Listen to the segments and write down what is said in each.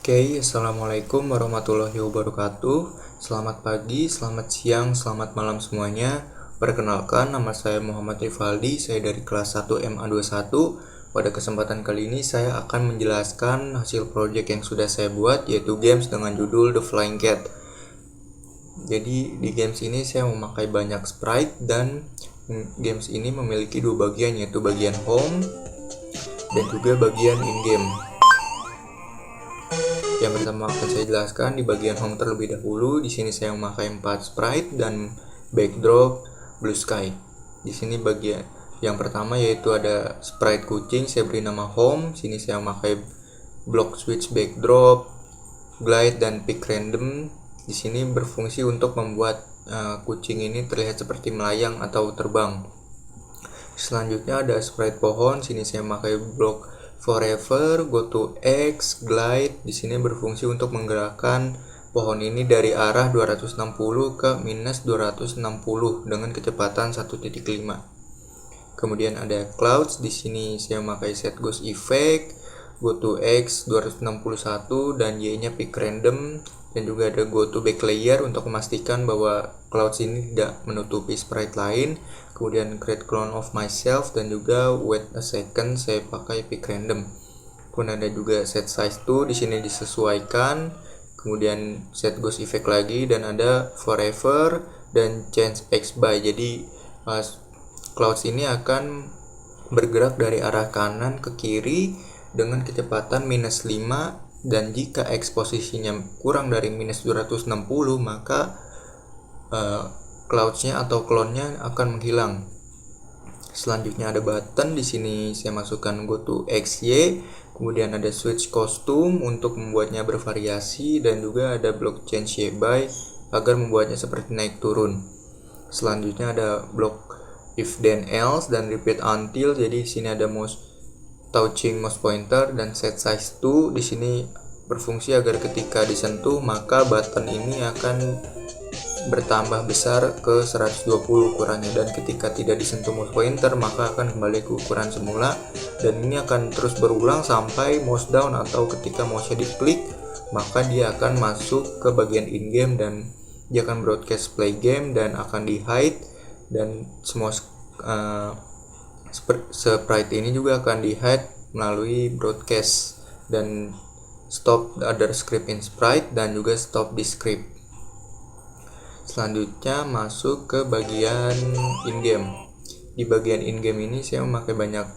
Assalamualaikum warahmatullahi wabarakatuh. Selamat pagi, selamat siang, selamat malam semuanya. Perkenalkan, nama saya Muhammad Rivaldi, saya dari kelas 1 MA21. Pada kesempatan kali ini saya akan menjelaskan hasil proyek yang sudah saya buat, yaitu games dengan judul The Flying Cat. Jadi di games ini saya memakai banyak sprite dan games ini memiliki dua bagian, yaitu bagian home dan juga bagian in-game. Yang pertama akan saya jelaskan di bagian home terlebih dahulu. Di sini saya memakai 4 sprite dan backdrop blue sky. Di sini bagian yang pertama yaitu ada sprite kucing, saya beri nama home. Sini saya memakai block switch backdrop, glide dan pick random. Di sini berfungsi untuk membuat kucing ini terlihat seperti melayang atau terbang. Selanjutnya ada sprite pohon. Sini saya memakai block forever, go to X, glide. Di sini berfungsi untuk menggerakkan pohon ini dari arah 260 ke minus 260 dengan kecepatan 1.5. Kemudian ada clouds. Di sini saya memakai set ghost effect, go to X 261 dan Y-nya pick random, dan juga ada go to back layer untuk memastikan bahwa clouds ini tidak menutupi sprite lain. Kemudian create clone of myself dan juga wait a second, saya pakai pick random. Kemudian ada juga set size to, di sini disesuaikan. Kemudian set ghost effect lagi, dan ada forever dan change x by. Jadi clouds ini akan bergerak dari arah kanan ke kiri dengan kecepatan minus 5, dan jika x posisinya kurang dari minus 260 maka clouds-nya atau clone-nya akan menghilang. Selanjutnya ada button. Di sini saya masukkan go to XY, kemudian ada switch costume untuk membuatnya bervariasi, dan juga ada block change Y by agar membuatnya seperti naik turun. Selanjutnya ada block if then else dan repeat until. Jadi di sini ada mouse touching mouse pointer dan set size to. Di sini berfungsi agar ketika disentuh maka button ini akan bertambah besar ke 120 ukurannya, dan ketika tidak disentuh mouse pointer maka akan kembali ke ukuran semula, dan ini akan terus berulang sampai mouse down atau ketika mouse-nya diklik maka dia akan masuk ke bagian in-game dan dia akan broadcast play game dan akan di hide, dan semua sprite ini juga akan di hide melalui broadcast dan stop the other script in sprite dan juga stop the script. Selanjutnya masuk ke bagian in-game. Di bagian in-game ini saya memakai banyak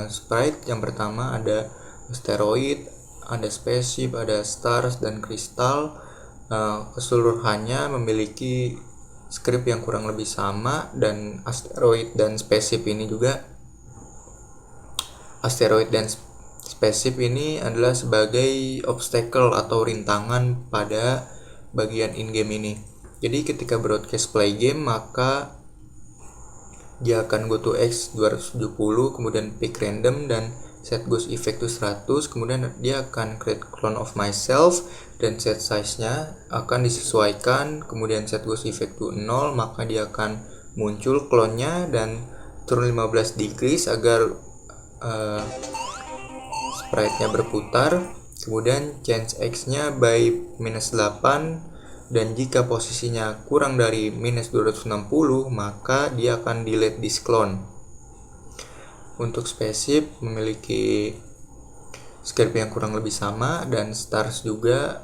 sprite. Yang pertama ada asteroid, ada spaceship, ada stars dan kristal. Keseluruhannya memiliki script yang kurang lebih sama, dan asteroid dan spaceship ini adalah sebagai obstacle atau rintangan pada bagian in-game ini. Jadi ketika broadcast play game maka dia akan go to X 270, kemudian pick random dan set ghost effect to 100, kemudian dia akan create clone of myself dan set size nya akan disesuaikan, kemudian set ghost effect to 0, maka dia akan muncul clone-nya dan turun 15 degrees agar sprite-nya berputar. Kemudian change x nya by minus 8, dan jika posisinya kurang dari minus 260 maka dia akan delete this clone. Untuk spaceship memiliki script yang kurang lebih sama, dan stars juga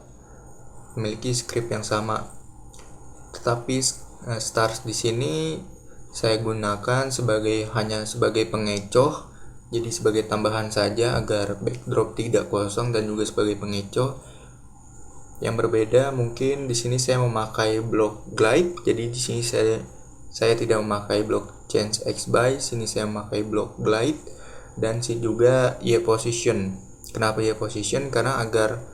memiliki script yang sama, tetapi stars di sini saya gunakan hanya sebagai pengecoh, jadi sebagai tambahan saja agar backdrop tidak kosong, dan juga sebagai pengecoh. Yang berbeda mungkin di sini saya memakai block glide. Jadi di sini saya tidak memakai block change x by, sini saya memakai block glide, dan sini juga Y position. Kenapa Y position? Karena agar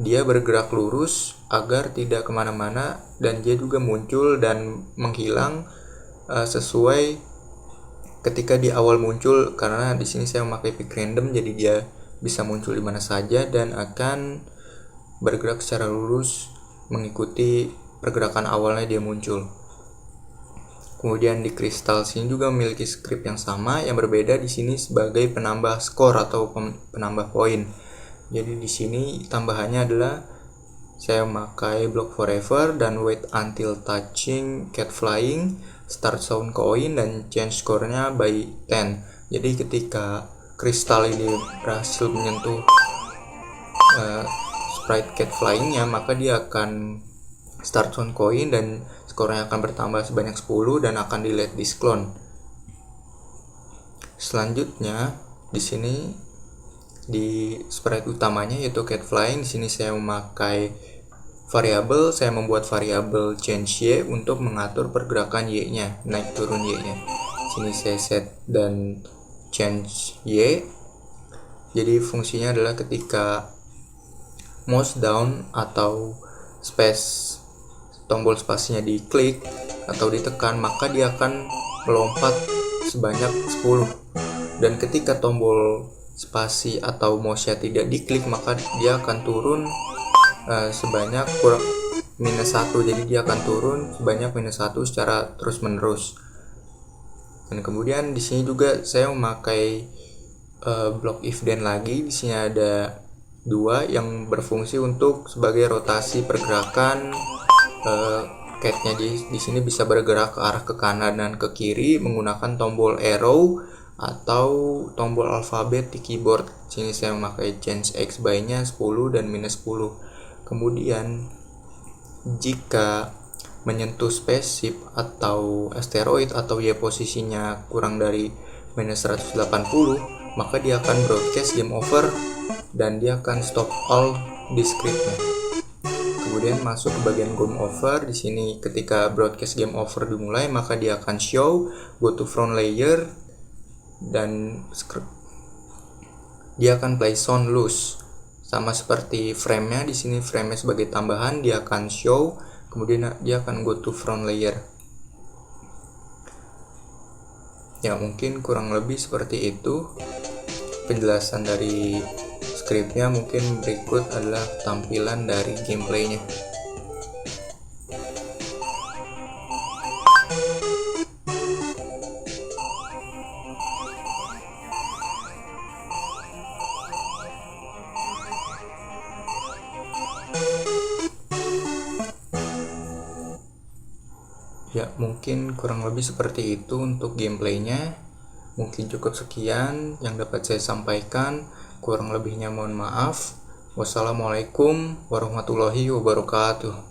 dia bergerak lurus agar tidak kemana-mana, dan dia juga muncul dan menghilang sesuai ketika di awal muncul. Karena di sini saya memakai pick random, jadi dia bisa muncul di mana saja dan akan bergerak secara lurus mengikuti pergerakan awalnya dia muncul. Kemudian di kristal sini juga memiliki script yang sama, yang berbeda di sini sebagai penambah skor atau penambah poin. Jadi di sini tambahannya adalah saya memakai block forever dan wait until touching cat flying, start sound coin, dan change score-nya by 10. Jadi ketika kristal ini berhasil menyentuh sprite cat flying-nya, maka dia akan start sound coin dan skornya akan bertambah sebanyak 10 dan akan di let this clone. Selanjutnya di sini di sprite utamanya yaitu cat flying, di sini saya memakai variabel, saya membuat variabel change y untuk mengatur pergerakan y-nya, naik turun y-nya. Sini saya set dan change y. Jadi fungsinya adalah ketika mouse down atau space, tombol spasinya diklik atau ditekan, maka dia akan melompat sebanyak 10. Dan ketika tombol spasi atau mouse-nya tidak diklik, maka dia akan turun sebanyak kurang -1. Jadi dia akan turun sebanyak -1 secara terus menerus. Dan kemudian di sini juga saya memakai block if then lagi. Di sini ada 2 yang berfungsi untuk sebagai rotasi pergerakan. Catnya di sini bisa bergerak ke arah ke kanan dan ke kiri menggunakan tombol arrow atau tombol alfabet di keyboard. Sini saya memakai change x by-nya 10 dan -10. Kemudian jika menyentuh spaceship atau asteroid atau y posisinya kurang dari -180, maka dia akan broadcast game over dan dia akan stop all di scriptnya. Kemudian masuk ke bagian game over. Di sini ketika broadcast game over dimulai, maka dia akan show go to front layer dan dia akan play sound loose. Sama seperti frame-nya, di sini frame-nya sebagai tambahan, dia akan show, kemudian dia akan go to front layer. Ya, mungkin kurang lebih seperti itu penjelasan dari scriptnya. Mungkin berikut adalah tampilan dari gameplaynya. Ya, mungkin kurang lebih seperti itu untuk gameplaynya. Mungkin cukup sekian yang dapat saya sampaikan. Kurang lebihnya mohon maaf. Wassalamualaikum warahmatullahi wabarakatuh.